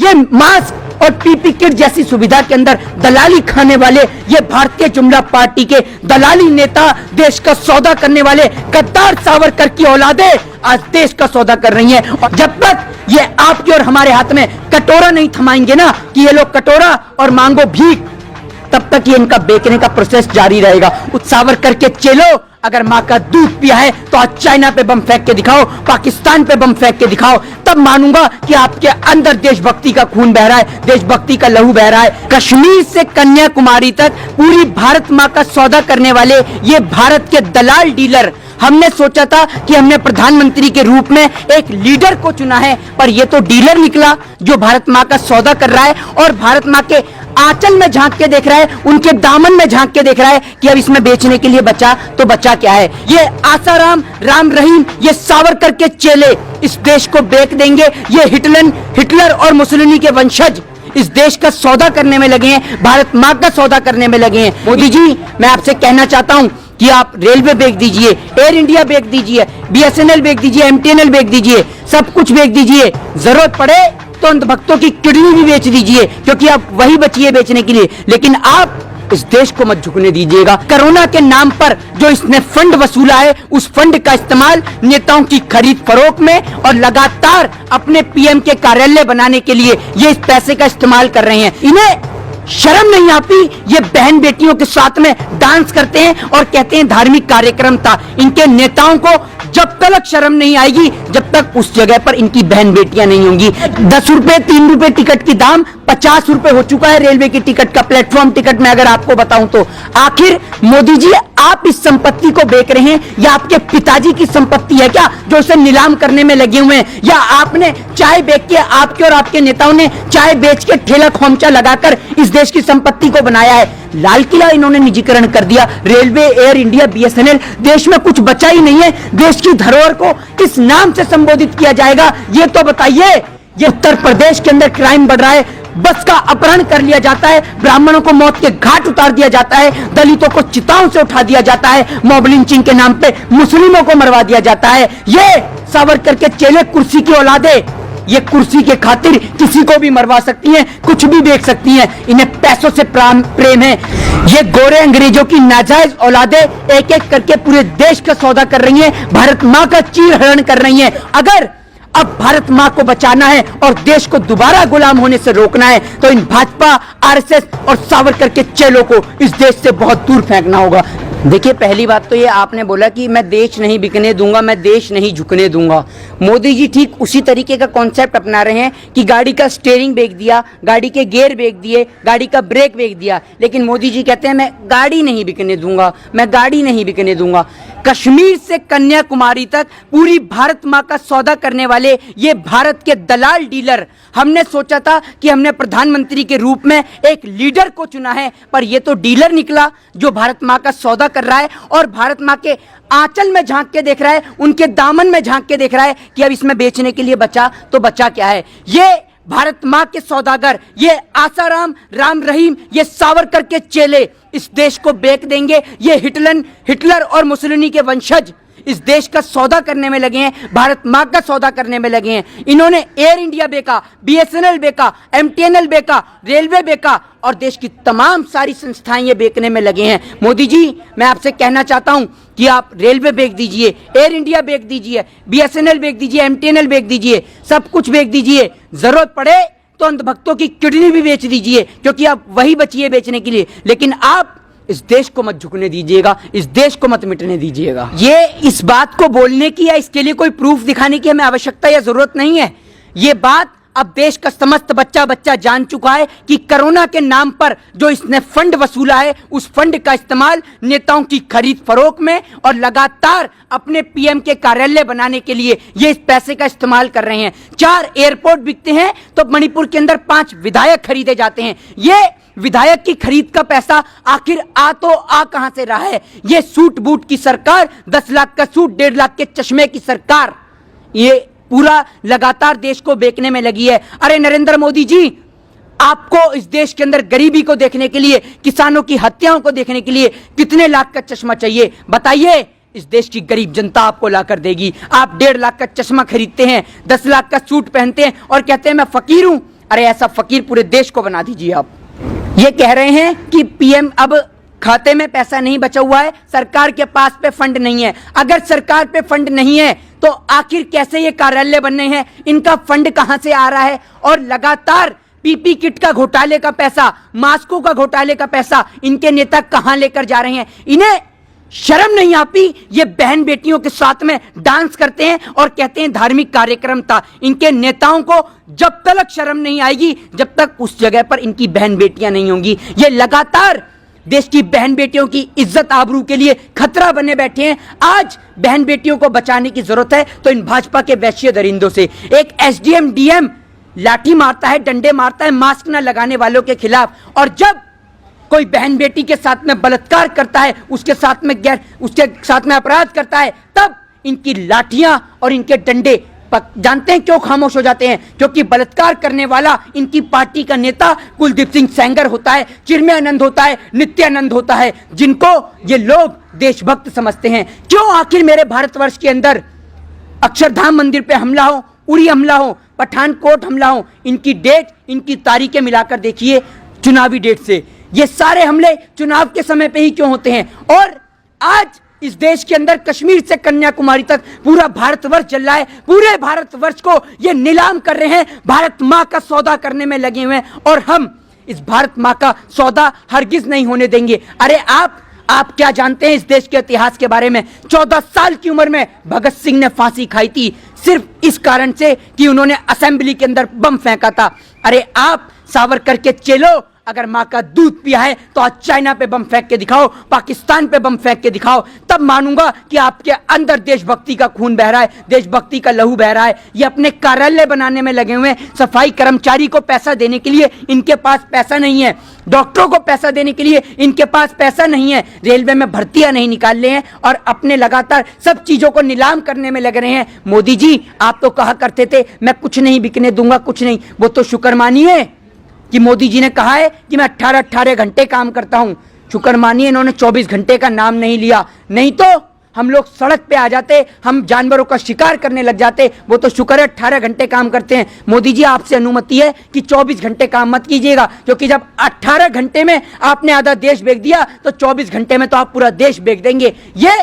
ये मास्क और PP kit जैसी सुविधा के अंदर दलाली खाने वाले ये भारतीय जुमला पार्टी के दलाली नेता, देश का सौदा करने वाले गद्दार सावरकर की औलादे आज देश का सौदा कर रही हैं। और जब तक ये आपके और हमारे हाथ में कटोरा नहीं थमाएंगे ना कि ये लोग कटोरा और मांगो भीख, तब तक ये इनका बेचने का प्रोसेस जारी रहेगा। उस सावरकर के चेलो, अगर माँ का दूध पिया है तो आज चाइना पे बम फेंक के दिखाओ, पाकिस्तान पे बम फेंक के दिखाओ, तब मानूंगा कि आपके अंदर देशभक्ति का खून बह रहा है, देशभक्ति का लहू बह रहा है। कश्मीर से कन्याकुमारी तक पूरी भारत माँ का सौदा करने वाले ये भारत के दलाल डीलर, हमने सोचा था कि हमने प्रधानमंत्री के रूप में एक लीडर को चुना है, पर ये तो डीलर निकला जो भारत माँ का सौदा कर रहा है और भारत माँ के आंचल में झांक के देख रहा है, उनके दामन में झांक के देख रहा है कि अब इसमें बेचने के लिए बचा तो बचा क्या है। ये आसाराम, राम रहीम, ये सावरकर के चेले इस देश को बेच देंगे। ये हिटलर और मुसोलिनी के वंशज इस देश का सौदा करने में लगे हैं, भारत माँ का सौदा करने में लगे हैं। मोदी जी, मैं आपसे कहना चाहता हूं कि आप रेलवे बेच दीजिए, एयर इंडिया बेच दीजिए, बीएसएनएल बेच दीजिए, एमटीएनएल बेच दीजिए, सब कुछ बेच दीजिए, जरूरत पड़े तो अंधभक्तों की किडनी भी बेच दीजिए, क्योंकि आप वही बची है बेचने के लिए। लेकिन आप इस देश को मत झुकने दीजिएगा। कोरोना के नाम पर जो इसने फंड वसूला है, उस फंड का इस्तेमाल नेताओं की खरीद फरोख्त में और लगातार अपने पीएम के कार्यालय बनाने के लिए ये इस पैसे का इस्तेमाल कर रहे हैं। इन्हें शर्म नहीं आती? ये बहन बेटियों के साथ में डांस करते हैं और कहते हैं धार्मिक कार्यक्रम था। इनके नेताओं को जब तक शर्म नहीं आएगी, जब तक उस जगह पर इनकी बहन बेटियां नहीं होंगी। 10 रुपए 3 रुपए टिकट की दाम 50 रुपए हो चुका है रेलवे की टिकट का, प्लेटफॉर्म टिकट में अगर आपको बताऊं तो। आखिर मोदी जी, आप इस संपत्ति को बेच रहे हैं या आपके पिताजी की संपत्ति है क्या जो इसे नीलाम करने में लगे हुए हैं? या आपने चाय बेच के, आपके और आपके नेताओं ने चाय बेच के ठेला खोमचा लगाकर इस देश की संपत्ति को बनाया है? लाल किला इन्होंने निजीकरण कर दिया, रेलवे, एयर इंडिया, बीएसएनएल, देश में कुछ बचा ही नहीं है। देश की धरोहर को किस नाम से संबोधित किया जाएगा ये तो बताइए। ये उत्तर प्रदेश के अंदर क्राइम बढ़ रहा है, बस का अपहरण कर लिया जाता है, ब्राह्मणों को मौत के घाट उतार दिया जाता है, दलितों को चिताओं से उठा दिया जाता है, मॉब लिंचिंग के नाम पे मुस्लिमों को मरवा दिया जाता है। ये सावरकर के चेले कुर्सी की औलादे, ये कुर्सी के खातिर किसी को भी मरवा सकती हैं, कुछ भी बेच सकती हैं। इन्हें पैसों से प्रेम है। ये गोरे अंग्रेजों की नाजायज औलादे एक एक करके पूरे देश का सौदा कर रही हैं, भारत माँ का चीरहरण कर रही हैं। अगर अब भारत माँ को बचाना है और देश को दोबारा गुलाम होने से रोकना है तो इन भाजपा, आरएसएस और सावरकर के चेलों को इस देश से बहुत दूर फेंकना होगा। देखिए, पहली बात तो ये आपने बोला कि मैं देश नहीं बिकने दूंगा, मैं देश नहीं झुकने दूंगा। मोदी जी ठीक उसी तरीके का कॉन्सेप्ट अपना रहे हैं कि गाड़ी का स्टीयरिंग बेच दिया, गाड़ी के गियर बेच दिए, गाड़ी का ब्रेक बेच दिया, लेकिन मोदी जी कहते हैं मैं गाड़ी नहीं बिकने दूंगा, मैं गाड़ी नहीं बिकने दूंगा। कश्मीर से कन्याकुमारी तक पूरी भारत माँ का सौदा करने वाले ये भारत के दलाल डीलर, हमने सोचा था कि हमने प्रधानमंत्री के रूप में एक लीडर को चुना है, पर ये तो डीलर निकला जो भारत माँ का सौदा कर रहा है और भारत माँ के आंचल में झांक के देख रहा है, उनके दामन में झांक के देख रहा है कि अब इसमें बेचने के लिए बचा तो बचा क्या है। ये भारत माँ के सौदागर, ये आसाराम, राम रहीम, ये सावरकर के चेले इस देश को बेच देंगे। ये हिटलर और मुसोलिनी के वंशज इस देश का सौदा करने में लगे हैं, भारत माँ का सौदा करने में लगे हैं। इन्होंने एयर इंडिया बेचा, बीएसएनएल बेचा, एमटीएनएल बेचा, रेलवे बेचा और देश की तमाम सारी संस्थाएं ये बेचने में लगे हैं। मोदी जी, मैं आपसे कहना चाहता हूं कि आप रेलवे बेच दीजिए, एयर इंडिया बेच दीजिए, बीएसएनएल बेच दीजिए, एमटीएनएल बेच दीजिए, सब कुछ बेच दीजिए, जरूरत पड़े तो अंधभक्तों की किडनी भी बेच दीजिए, क्योंकि आप वही बची है बेचने के लिए। लेकिन आप इस देश को मत झुकने दीजिएगा, इस देश को मत मिटने दीजिएगा। ये इस बात को बोलने की या इसके लिए कोई प्रूफ दिखाने की हमें आवश्यकता या जरूरत नहीं है। ये बात अब देश का समस्त बच्चा जान चुका है कि कोरोना के नाम पर जो इसने फंड वसूला है, उस फंड का इस्तेमाल नेताओं की खरीद फरोख्त में और लगातार अपने पीएम के कार्यालय बनाने के लिए ये इस पैसे का इस्तेमाल कर रहे हैं। 4 एयरपोर्ट बिकते हैं तो मणिपुर के अंदर 5 विधायक खरीदे जाते हैं। ये विधायक की खरीद का पैसा आखिर आ कहां से रहा है? ये सूट बूट की सरकार, 10 लाख का सूट, 1.5 लाख के चश्मे की सरकार, ये पूरा लगातार देश को बेचने में लगी है। अरे नरेंद्र मोदी जी, आपको इस देश के अंदर गरीबी को देखने के लिए, किसानों की हत्याओं को देखने के लिए कितने लाख का चश्मा चाहिए बताइए? इस देश की गरीब जनता आपको लाकर देगी। आप 1.5 लाख का चश्मा खरीदते हैं, 10 लाख का सूट पहनते हैं और कहते हैं मैं फकीर हूं। अरे ऐसा फकीर पूरे देश को बना दीजिए आप। ये कह रहे हैं कि पीएम अब खाते में पैसा नहीं बचा हुआ है, सरकार के पास पे फंड नहीं है। अगर सरकार पे फंड नहीं है तो आखिर कैसे ये कार्यालय बनने हैं, इनका फंड कहां से आ रहा है? और लगातार पीपी किट का घोटाले का पैसा, मास्कों का घोटाले का पैसा इनके नेता कहां लेकर जा रहे हैं? इन्हें शर्म नहीं आती? ये बहन बेटियों के साथ में डांस करते हैं और कहते हैं धार्मिक कार्यक्रम था। इनके नेताओं को जब तक शर्म नहीं आएगी, जब तक उस जगह पर इनकी बहन बेटियां नहीं होंगी। ये लगातार देश की बहन बेटियों की इज्जत आबरू के लिए खतरा बने बैठे हैं। आज बहन बेटियों को बचाने की जरूरत है तो इन भाजपा के वैश्य दरिंदों से। एक एसडीएम डीएम लाठी मारता है, डंडे मारता है मास्क न लगाने वालों के खिलाफ, और जब कोई बहन बेटी के साथ में बलात्कार करता है, उसके साथ में अपराध करता है, तब इनकी लाठियां और इनके डंडे जानते हैं क्यों खामोश हो जाते हैं? क्योंकि बलात्कार करने वाला इनकी पार्टी का नेता कुलदीप सिंह सेंगर होता है, चिन्मयानंद होता है, नित्यानंद होता है, जिनको ये लोग देशभक्त समझते हैं। क्यों आखिर मेरे भारतवर्ष के अंदर अक्षरधाम मंदिर पे हमला हो, उरी हमला हो, पठानकोट हमला हो, इनकी डेट, इनकी तारीखें मिलाकर देखिए चुनावी डेट से। ये सारे हमले चुनाव के समय पे ही क्यों होते हैं? और आज इस देश के अंदर कश्मीर से कन्याकुमारी तक पूरा भारतवर्ष चल रहा है। पूरे भारतवर्ष को ये नीलाम कर रहे हैं, भारत माँ का सौदा करने में लगे हुए हैं, और हम इस भारत माँ का सौदा हरगिज नहीं होने देंगे। अरे आप क्या जानते हैं इस देश के इतिहास के बारे में? 14 साल की उम्र में भगत सिंह ने फांसी खाई थी, सिर्फ इस कारण से कि उन्होंने असेंबली के अंदर बम फेंका था। अरे आप सावरकर के चेलो, अगर माँ का दूध पिया है तो आज चाइना पे बम फेंक के दिखाओ, पाकिस्तान पे बम फेंक के दिखाओ, तब मानूंगा कि आपके अंदर देशभक्ति का खून बह रहा है, देशभक्ति का लहू बह रहा है। ये अपने कार्यालय बनाने में लगे हुए हैं। सफाई कर्मचारी को पैसा देने के लिए इनके पास पैसा नहीं है, डॉक्टरों को पैसा देने के लिए इनके पास पैसा नहीं है, रेलवे में भर्तियां नहीं निकाल रहे हैं और अपने लगातार सब चीजों को नीलाम करने में लग रहे हैं। मोदी जी, आप तो कहा करते थे मैं कुछ नहीं बिकने दूंगा, कुछ नहीं। वो तो शुक्र मानिए कि मोदी जी ने कहा है कि मैं 18 घंटे काम करता हूं। शुक्र मानिए इन्होंने 24 घंटे का नाम नहीं लिया, नहीं तो हम लोग सड़क पे आ जाते, हम जानवरों का शिकार करने लग जाते। वो तो शुक्र है 18 घंटे काम करते हैं। मोदी जी, आपसे अनुमति है कि 24 घंटे काम मत कीजिएगा, क्योंकि जब 18 घंटे में आपने आधा देश बेच दिया तो 24 घंटे में तो आप पूरा देश बेच देंगे। ये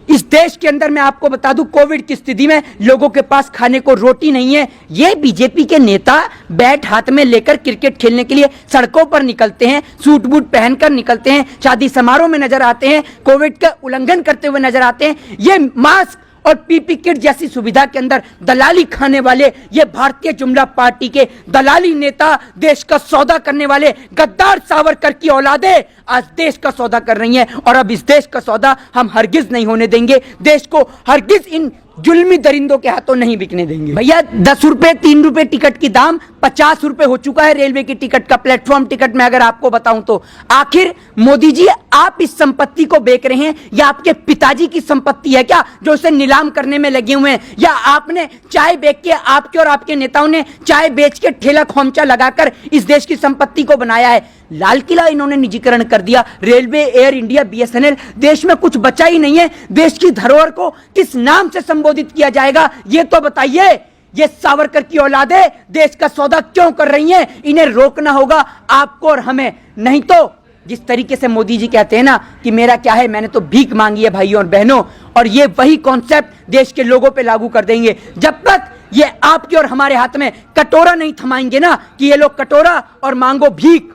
इस देश के अंदर मैं आपको बता दूं, कोविड की स्थिति में लोगों के पास खाने को रोटी नहीं है। ये बीजेपी के नेता बैट हाथ में लेकर क्रिकेट खेलने के लिए सड़कों पर निकलते हैं, सूट बूट पहनकर निकलते हैं, शादी समारोह में नजर आते हैं, कोविड का उल्लंघन करते हुए नजर आते हैं। ये मास्क और पीपी किट जैसी सुविधा के अंदर दलाली खाने वाले ये भारतीय जुमला पार्टी के दलाली नेता, देश का सौदा करने वाले गद्दार सावरकर की औलादें आज देश का सौदा कर रही हैं, और अब इस देश का सौदा हम हरगिज नहीं होने देंगे। देश को हरगिज इन जुल्मी दरिंदों के हाथों नहीं बिकने देंगे। भैया 10 रुपए 3 रुपए टिकट की दाम 50 रुपए हो चुका है रेलवे की टिकट का। प्लेटफॉर्म टिकट में अगर आपको बताऊं तो आखिर मोदी जी, आप इस संपत्ति को बेच रहे हैं या आपके पिताजी की संपत्ति है क्या जो इसे नीलाम करने में लगे हुए हैं? या आपने चाय बेच के, आपके और आपके नेताओं ने चाय बेच के ठेला खोमचा लगाकर इस देश की संपत्ति को बनाया है? लाल किला इन्होंने निजीकरण कर दिया, रेलवे, एयर इंडिया, बीएसएनएल, देश में कुछ बचा ही नहीं है। देश की धरोहर को किस नाम से संबोधित किया जाएगा ये तो बताइए। ये सावरकर की औलादें देश का सौदा क्यों कर रही हैं? इन्हें रोकना होगा आपको और हमें, नहीं तो जिस तरीके से मोदी जी कहते हैं ना कि मेरा क्या है, मैंने तो भीख मांगी है भाइयों और बहनों, और ये वही कॉन्सेप्ट देश के लोगों पे लागू कर देंगे। जब तक ये आपके और हमारे हाथ में कटोरा नहीं थमाएंगे ना कि ये लोग कटोरा और मांगो भीख,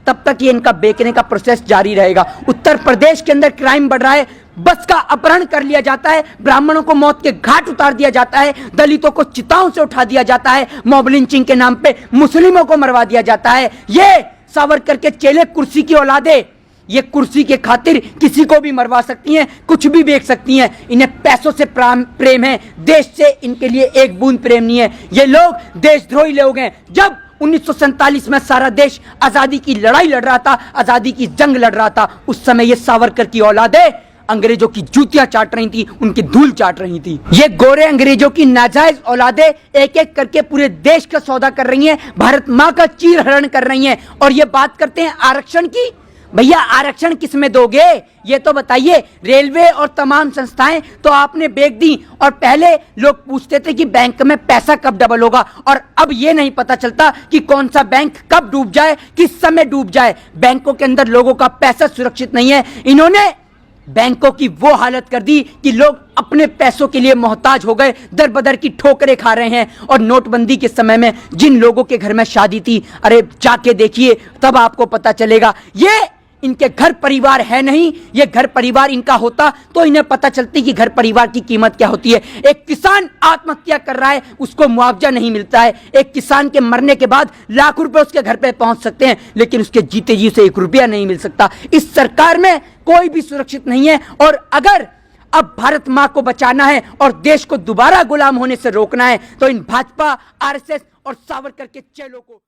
तब तक ये इनका बेचने का प्रोसेस जारी रहेगा। उत्तर प्रदेश के अंदर क्राइम बढ़ रहा है, बस का अपहरण कर लिया जाता है, ब्राह्मणों को मौत के घाट उतार दिया जाता है, दलितों को चिताओं से उठा दिया जाता है, मॉब लिंचिंग के नाम पे मुस्लिमों को मरवा दिया जाता है। ये सावरकर के चेले कुर्सी की औलादे, ये कुर्सी के खातिर किसी को भी मरवा सकती हैं, कुछ भी बेच सकती हैं। इन्हें पैसों से प्रेम है, देश से इनके लिए एक बूंद प्रेम नहीं है। ये लोग देशद्रोही लोग हैं। जब 1947 में सारा देश आजादी की लड़ाई लड़ रहा था, आजादी की जंग लड़ रहा था, उस समय ये सावरकर की औलादें अंग्रेजों की जूतियां चाट रही थी, उनकी धूल चाट रही थी। ये गोरे अंग्रेजों की नाजायज औलादें एक एक करके पूरे देश का सौदा कर रही हैं, भारत माँ का चीर हरण कर रही हैं। और ये बात करते हैं आरक्षण की, भैया आरक्षण किस में दोगे ये तो बताइए। रेलवे और तमाम संस्थाएं तो आपने बेच दी, और पहले लोग पूछते थे कि बैंक में पैसा कब डबल होगा, और अब ये नहीं पता चलता कि कौन सा बैंक कब डूब जाए, किस समय डूब जाए। बैंकों के अंदर लोगों का पैसा सुरक्षित नहीं है। इन्होंने बैंकों की वो हालत कर दी कि लोग अपने पैसों के लिए मोहताज हो गए, दर बदर की ठोकरें खा रहे हैं। और नोटबंदी के समय में जिन लोगों के घर में शादी थी, अरे जाके देखिए तब आपको पता चलेगा। ये इनके घर परिवार है नहीं, ये घर परिवार इनका होता तो इन्हें पता चलती कि घर परिवार की कीमत क्या होती है। एक किसान आत्महत्या कर रहा है, उसको मुआवजा नहीं मिलता है। एक किसान के मरने के बाद लाख रुपए उसके घर पे पहुंच सकते हैं, लेकिन उसके जीते जी से 1 रुपया नहीं मिल सकता। इस सरकार में कोई भी सुरक्षित नहीं है। और अगर अब भारत मां को बचाना है और देश को दोबारा गुलाम होने से रोकना है, तो इन भाजपा, आरएसएस और सावरकर के चेलों को